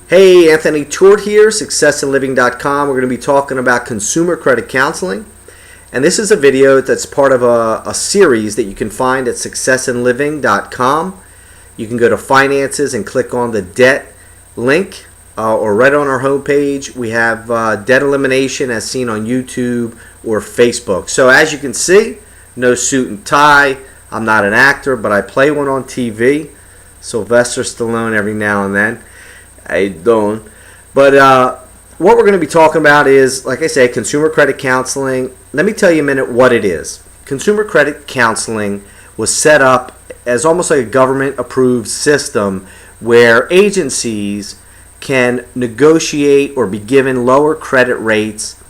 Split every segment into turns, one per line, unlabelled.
Hey, Anthony Tourt here, successinliving.com. We're going to be talking about consumer credit counseling. And this is a video that's part of a series that you can find at successinliving.com. You can go to finances and click on the debt link, or right on our homepage we have debt elimination as seen on YouTube or Facebook. So as you can see, no suit and tie. I'm not an actor, but I play one on TV. Sylvester Stallone every now and then. I don't. But what we're going to be talking about is, like I say, consumer credit counseling. Let me tell you a minute what it is. Consumer credit counseling was set up as almost like a government-approved system where agencies can negotiate or be given lower credit rates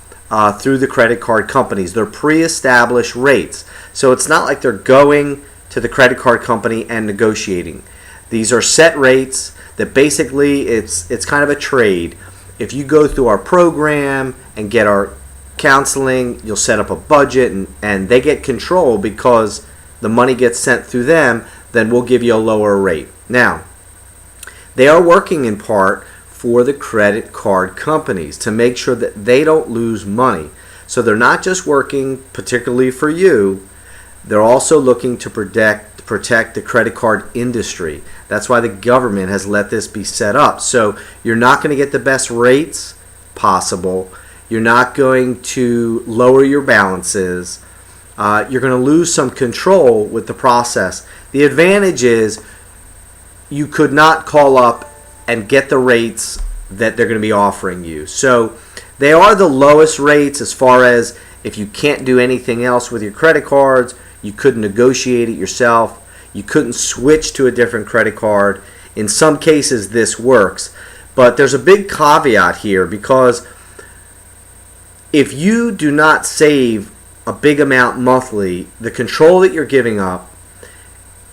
through the credit card companies. They're pre-established rates. So it's not like they're going to the credit card company and negotiating. These are set rates that basically it's kind of a trade. If you go through our program and get our counseling, you'll set up a budget and they get control because the money gets sent through them, then we'll give you a lower rate. Now, they are working in part for the credit card companies to make sure that they don't lose money. So they're not just working particularly for you, they're also looking to protect the credit card industry. That's why the government has let this be set up. So you're not going to get the best rates possible. You're not going to lower your balances. You're going to lose some control with the process. The advantage is you could not call up and get the rates that they're going to be offering you. So they are the lowest rates as far as if you can't do anything else with your credit cards, you couldn't negotiate it yourself. You couldn't switch to a different credit card. In some cases, this works. But there's a big caveat here because if you do not save a big amount monthly, the control that you're giving up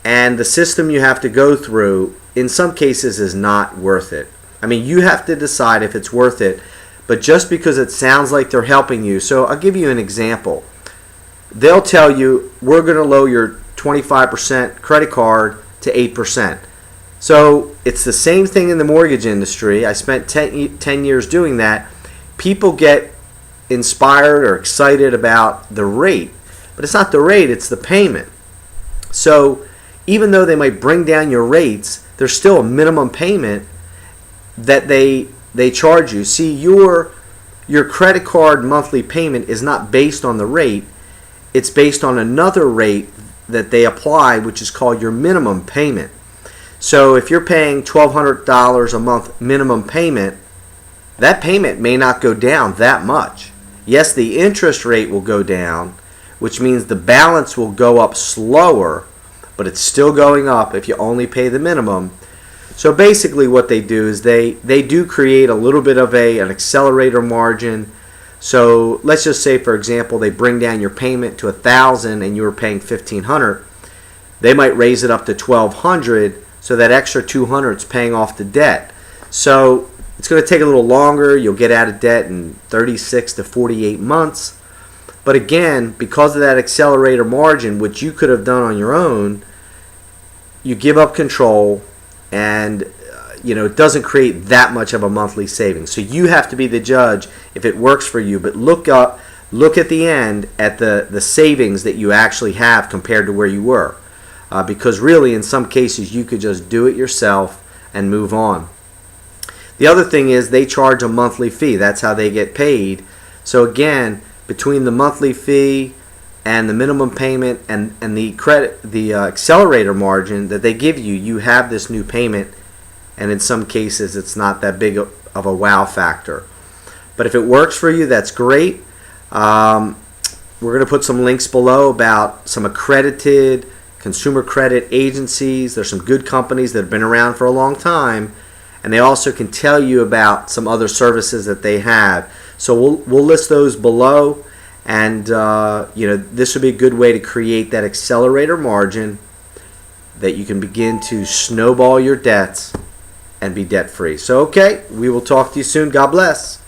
and the system you have to go through, in some cases, is not worth it. I mean, you have to decide if it's worth it. But just because it sounds like they're helping you, so I'll give you an example. They'll tell you, we're going to lower your 25% credit card to 8%. So it's the same thing in the mortgage industry. I spent 10 years doing that. People get inspired or excited about the rate, but it's not the rate, it's the payment. So even though they might bring down your rates, there's still a minimum payment that they charge you. See, your credit card monthly payment is not based on the rate. It's based on another rate that they apply, which is called your minimum payment. So if you're paying $1,200 a month minimum payment, that payment may not go down that much. Yes, the interest rate will go down, which means the balance will go up slower, but it's still going up if you only pay the minimum. So basically what they do is they do create a little bit of an accelerator margin. So let's just say, for example, they bring down your payment to $1,000 and you were paying $1,500. They might raise it up to $1,200, so that extra $200 is paying off the debt. So it's going to take a little longer. You'll get out of debt in 36 to 48 months. But again, because of that accelerator margin, which you could have done on your own, you give up control, and it doesn't create that much of a monthly savings. So you have to be the judge if it works for you. But look at the end at the savings that you actually have compared to where you were. Because really, in some cases, you could just do it yourself and move on. The other thing is they charge a monthly fee. That's how they get paid. So again, between the monthly fee and the minimum payment and the accelerator margin that they give you, you have this new payment. And in some cases, it's not that big of a wow factor. But if it works for you, that's great. We're going to put some links below about some accredited consumer credit agencies. There's some good companies that have been around for a long time. And they also can tell you about some other services that they have. So we'll list those below. And this would be a good way to create that accelerator margin that you can begin to snowball your debts and be debt free. So okay, we will talk to you soon. God bless.